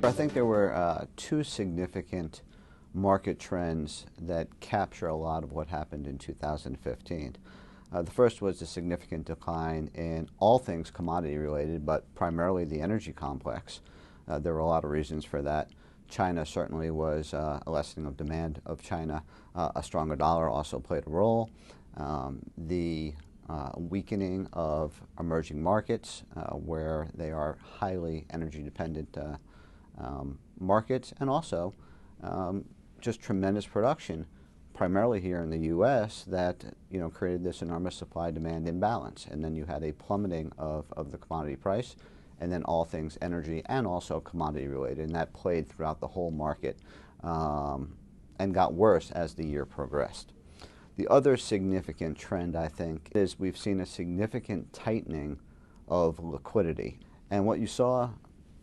I think there were two significant market trends that capture a lot of what happened in 2015. The first was a significant decline in all things commodity related, but primarily the energy complex. There were a lot of reasons for that. China certainly was a lessening of demand of China. A stronger dollar also played a role. The weakening of emerging markets where they are highly energy dependent markets, and also just tremendous production, primarily here in the U.S., that created this enormous supply-demand imbalance. And then you had a plummeting of the commodity price, and then all things energy and also commodity related, and that played throughout the whole market and got worse as the year progressed. The other significant trend, I think, is we've seen a significant tightening of liquidity. And what you saw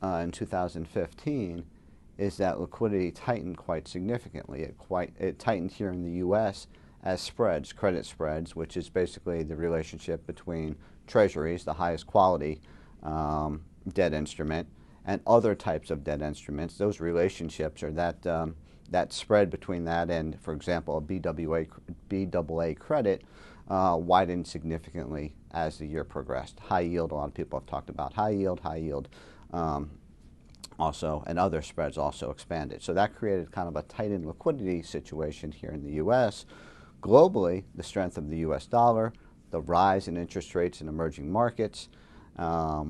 in 2015 is that liquidity tightened quite significantly. It tightened here in the U.S. as spreads, credit spreads, which is basically the relationship between treasuries, the highest quality debt instrument, and other types of debt instruments. Those relationships, or that spread between that and, for example, a BAA credit widened significantly as the year progressed. High yield, a lot of people have talked about high yield also, and other spreads also expanded. So that created kind of a tightened liquidity situation here in the U.S. Globally, the strength of the U.S. dollar, the rise in interest rates in emerging markets,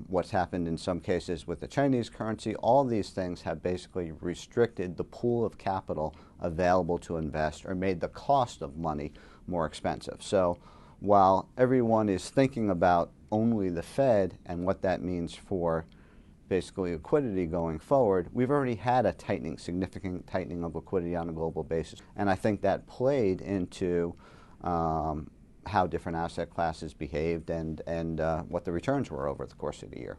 what's happened in some cases with the Chinese currency, all these things have basically restricted the pool of capital available to invest or made the cost of money more expensive. So while everyone is thinking about only the Fed and what that means for basically liquidity going forward, we've already had a significant tightening of liquidity on a global basis. And I think that played into how different asset classes behaved and what the returns were over the course of the year.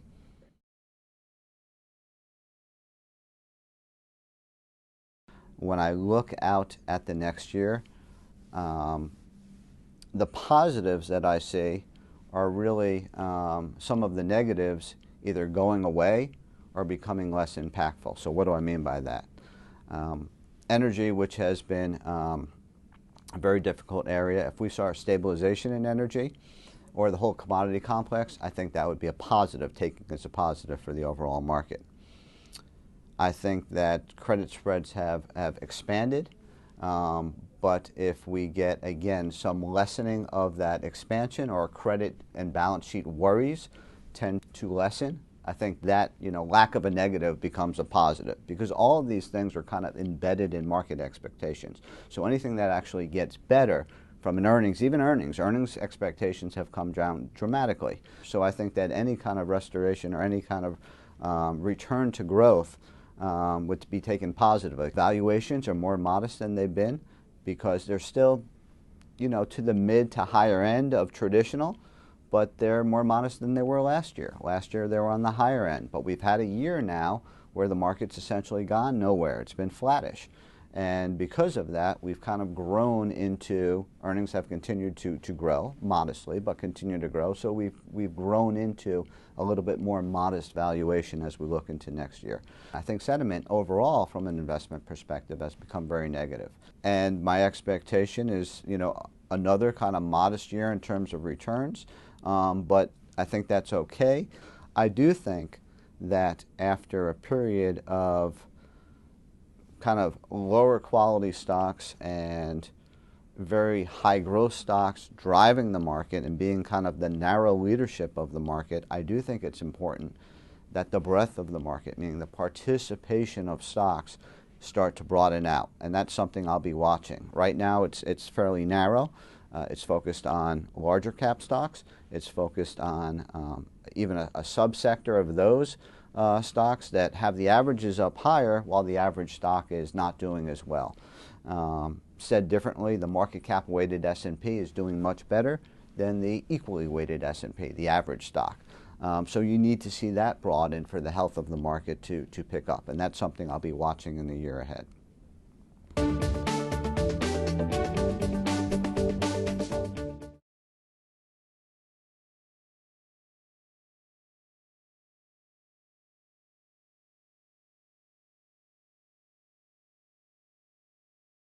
When I look out at the next year, the positives that I see are really some of the negatives either going away or becoming less impactful. So what do I mean by that? Energy, which has been a very difficult area. If we saw a stabilization in energy or the whole commodity complex, I think that would be a positive, taken as a positive for the overall market. I think that credit spreads have expanded, but if we get, again, some lessening of that expansion, or credit and balance sheet worries tend to lessen, I think that lack of a negative becomes a positive, because all of these things are kind of embedded in market expectations. So anything that actually gets better from an earnings expectations have come down dramatically. So I think that any kind of restoration or any kind of return to growth would be taken positively. Valuations are more modest than they've been because they're still to the mid to higher end of traditional, but they're more modest than they were last year. Last year they were on the higher end, but we've had a year now where the market's essentially gone nowhere. It's been flattish. And because of that, we've kind of grown into, earnings have continued to grow, modestly, but continue to grow. So we've grown into a little bit more modest valuation as we look into next year. I think sentiment overall from an investment perspective has become very negative. And my expectation is, another kind of modest year in terms of returns. But I think that's okay. I do think that after a period of kind of lower quality stocks and very high growth stocks driving the market and being kind of the narrow leadership of the market, I do think it's important that the breadth of the market, meaning the participation of stocks, start to broaden out. And that's something I'll be watching. Right now it's fairly narrow. It's focused on larger cap stocks. It's focused on even a subsector of those stocks that have the averages up higher while the average stock is not doing as well. Said differently, the market cap weighted S&P is doing much better than the equally weighted S&P, the average stock. So you need to see that broaden for the health of the market to pick up, and that's something I'll be watching in the year ahead.